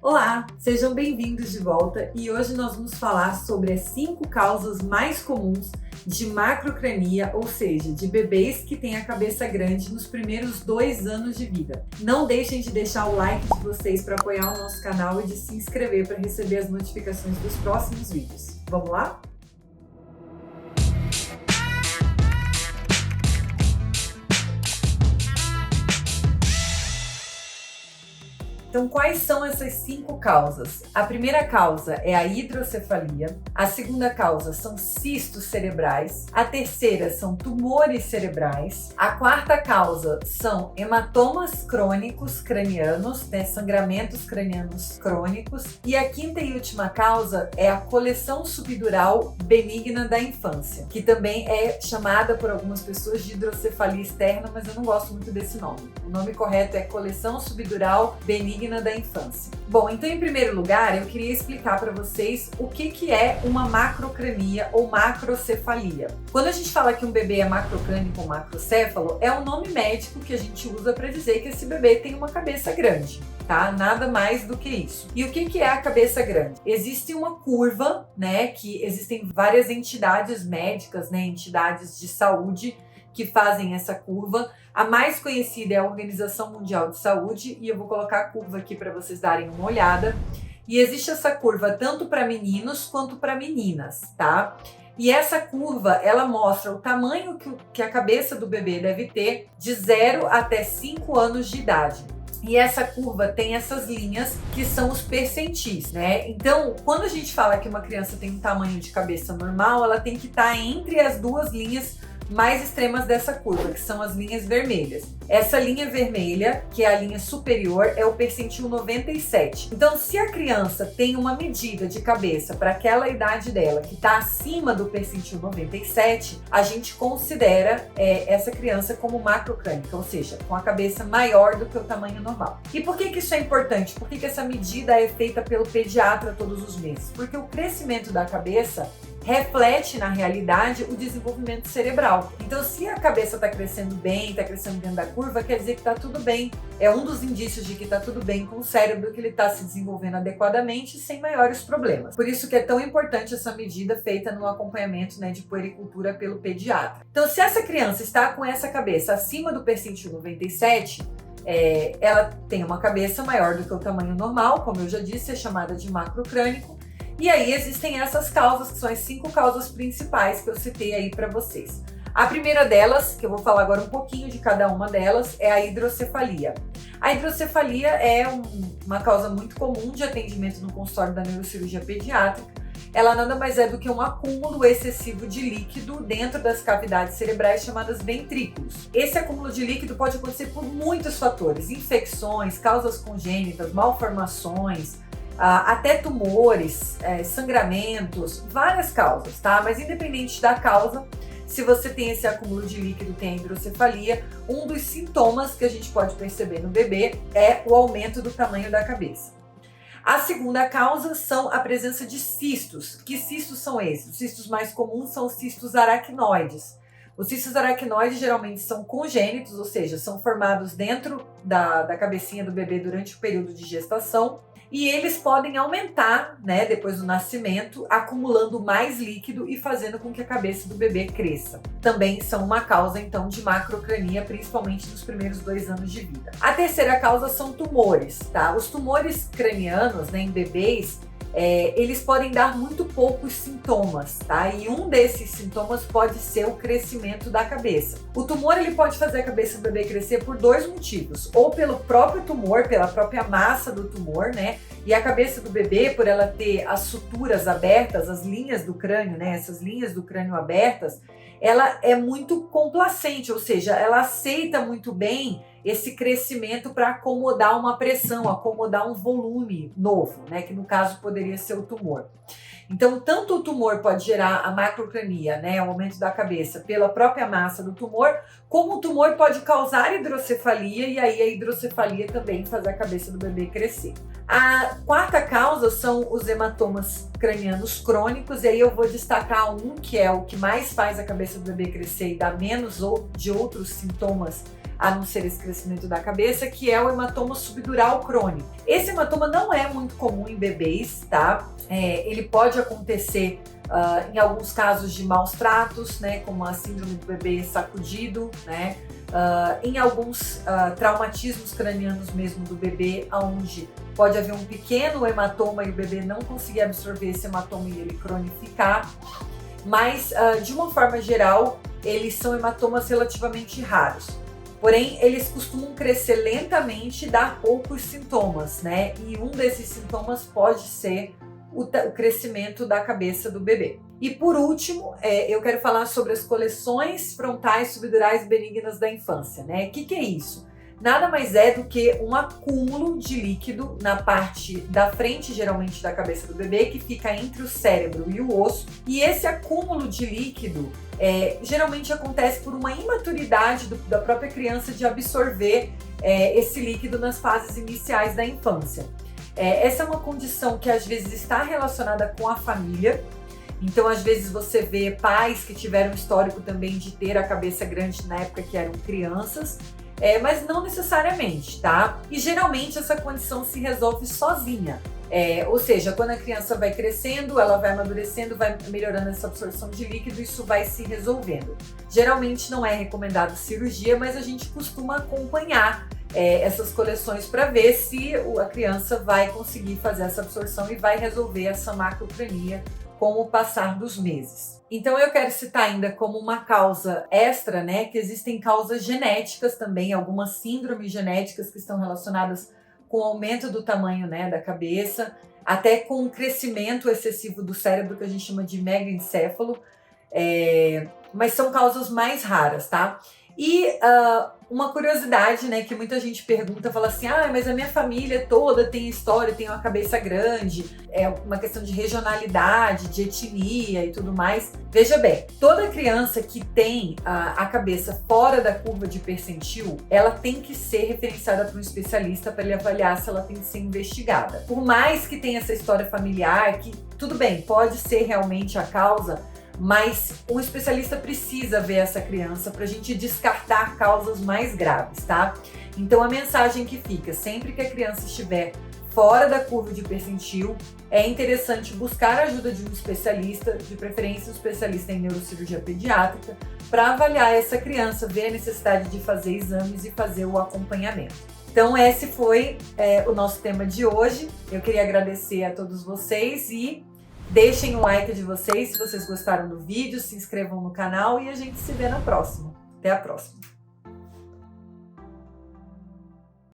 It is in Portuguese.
Olá, sejam bem-vindos de volta e hoje nós vamos falar sobre as 5 causas mais comuns de macrocrania, ou seja, de bebês que têm a cabeça grande nos primeiros 2 anos de vida. Não deixem de deixar o like de vocês para apoiar o nosso canal e de se inscrever para receber as notificações dos próximos vídeos. Vamos lá? Então, quais são essas 5 causas? A primeira causa é a hidrocefalia, a segunda causa são cistos cerebrais, a terceira são tumores cerebrais, a quarta causa são hematomas crônicos cranianos, sangramentos cranianos crônicos, e a quinta e última causa é a coleção subdural benigna da infância, que também é chamada por algumas pessoas de hidrocefalia externa, mas eu não gosto muito desse nome. O nome correto é coleção subdural benigna da infância. Bom, então em primeiro lugar eu queria explicar para vocês o que é uma macrocrania ou macrocefalia. Quando a gente fala que um bebê é macrocrânico ou macrocéfalo, é o nome médico que a gente usa para dizer que esse bebê tem uma cabeça grande, tá? Nada mais do que isso. E o que é a cabeça grande? Existe uma curva, né, que existem várias entidades médicas, né, entidades de saúde que fazem essa curva. A mais conhecida é a Organização Mundial de Saúde e eu vou colocar a curva aqui para vocês darem uma olhada. E existe essa curva tanto para meninos quanto para meninas, tá? E essa curva, ela mostra o tamanho que a cabeça do bebê deve ter de 0 até 5 anos de idade. E essa curva tem essas linhas que são os percentis, né? Então, quando a gente fala que uma criança tem um tamanho de cabeça normal, ela tem que estar entre as duas linhas mais extremas dessa curva, que são as linhas vermelhas. Essa linha vermelha, que é a linha superior, é o percentil 97. Então, se a criança tem uma medida de cabeça para aquela idade dela que está acima do percentil 97, a gente considera essa criança como macrocrânica, ou seja, com a cabeça maior do que o tamanho normal. E por que isso é importante? Por que essa medida é feita pelo pediatra todos os meses? Porque o crescimento da cabeça reflete na realidade o desenvolvimento cerebral. Então, se a cabeça está crescendo bem, está crescendo dentro da curva, quer dizer que está tudo bem. É um dos indícios de que está tudo bem com o cérebro, que ele está se desenvolvendo adequadamente sem maiores problemas. Por isso que é tão importante essa medida feita no acompanhamento, né, de puericultura pelo pediatra. Então, se essa criança está com essa cabeça acima do percentil 97, ela tem uma cabeça maior do que o tamanho normal, como eu já disse, é chamada de macrocrânico. E aí existem essas causas, que são as 5 causas principais que eu citei aí para vocês. A primeira delas, que eu vou falar agora um pouquinho de cada uma delas, é a hidrocefalia. A hidrocefalia é uma causa muito comum de atendimento no consultório da neurocirurgia pediátrica. Ela nada mais é do que um acúmulo excessivo de líquido dentro das cavidades cerebrais chamadas ventrículos. Esse acúmulo de líquido pode acontecer por muitos fatores: infecções, causas congênitas, malformações, até tumores, sangramentos, várias causas, tá? Mas independente da causa, se você tem esse acúmulo de líquido, tem a hidrocefalia, um dos sintomas que a gente pode perceber no bebê é o aumento do tamanho da cabeça. A segunda causa são a presença de cistos. Que cistos são esses? Os cistos mais comuns são os cistos aracnoides. Os cistos aracnoides geralmente são congênitos, ou seja, são formados dentro da cabecinha do bebê durante o período de gestação. E eles podem aumentar, né, depois do nascimento, acumulando mais líquido e fazendo com que a cabeça do bebê cresça. Também são uma causa, então, de macrocrania, principalmente nos primeiros 2 anos de vida. A terceira causa são tumores, tá? Os tumores cranianos, né, em bebês, eles podem dar muito poucos sintomas, tá? E um desses sintomas pode ser o crescimento da cabeça. O tumor, ele pode fazer a cabeça do bebê crescer por 2 motivos: ou pelo próprio tumor, pela própria massa do tumor, né? E a cabeça do bebê, por ela ter as suturas abertas, as linhas do crânio, né? Essas linhas do crânio abertas, ela é muito complacente, ou seja, ela aceita muito bem esse crescimento para acomodar uma pressão, acomodar um volume novo, né? Que no caso poderia ser o tumor. Então, tanto o tumor pode gerar a macrocrania, né, o aumento da cabeça pela própria massa do tumor, como o tumor pode causar hidrocefalia e aí a hidrocefalia também fazer a cabeça do bebê crescer. A quarta causa são os hematomas cranianos crônicos, e aí eu vou destacar um que é o que mais faz a cabeça do bebê crescer e dá menos de outros sintomas a não ser esse crescimento da cabeça, que é o hematoma subdural crônico. Esse hematoma não é muito comum em bebês, tá? Ele pode acontecer em alguns casos de maus tratos, né, como a síndrome do bebê sacudido, né? Em alguns traumatismos cranianos mesmo do bebê, onde pode haver um pequeno hematoma e o bebê não conseguir absorver esse hematoma e ele cronificar. Mas, de uma forma geral, eles são hematomas relativamente raros. Porém, eles costumam crescer lentamente e dar poucos sintomas, né? E um desses sintomas pode ser o crescimento da cabeça do bebê. E por último, eu quero falar sobre as coleções frontais subdurais benignas da infância, né? O que é isso? Nada mais é do que um acúmulo de líquido na parte da frente, geralmente da cabeça do bebê, que fica entre o cérebro e o osso. E esse acúmulo de líquido geralmente acontece por uma imaturidade da própria criança de absorver esse líquido nas fases iniciais da infância. Essa é uma condição que às vezes está relacionada com a família. Então, às vezes você vê pais que tiveram histórico também de ter a cabeça grande na época que eram crianças, mas não necessariamente, tá? E geralmente essa condição se resolve sozinha. Ou seja, quando a criança vai crescendo, ela vai amadurecendo, vai melhorando essa absorção de líquido, isso vai se resolvendo. Geralmente não é recomendado cirurgia, mas a gente costuma acompanhar essas coleções para ver se a criança vai conseguir fazer essa absorção e vai resolver essa macrocrania com o passar dos meses. Então eu quero citar ainda como uma causa extra, né, que existem causas genéticas também, algumas síndromes genéticas que estão relacionadas com o aumento do tamanho, né, da cabeça, até com o crescimento excessivo do cérebro, que a gente chama de megaencéfalo, mas são causas mais raras, tá? E uma curiosidade, né, que muita gente pergunta, fala assim, mas a minha família toda tem história, tem uma cabeça grande, é uma questão de regionalidade, de etnia e tudo mais. Veja bem, toda criança que tem a cabeça fora da curva de percentil, ela tem que ser referenciada para um especialista para ele avaliar se ela tem que ser investigada. Por mais que tenha essa história familiar, que tudo bem, pode ser realmente a causa, mas um especialista precisa ver essa criança para a gente descartar causas mais graves, tá? Então a mensagem que fica, sempre que a criança estiver fora da curva de percentil, é interessante buscar a ajuda de um especialista, de preferência um especialista em neurocirurgia pediátrica, para avaliar essa criança, ver a necessidade de fazer exames e fazer o acompanhamento. Então esse foi o nosso tema de hoje. Eu queria agradecer a todos vocês e deixem o like de vocês se vocês gostaram do vídeo, se inscrevam no canal e a gente se vê na próxima. Até a próxima!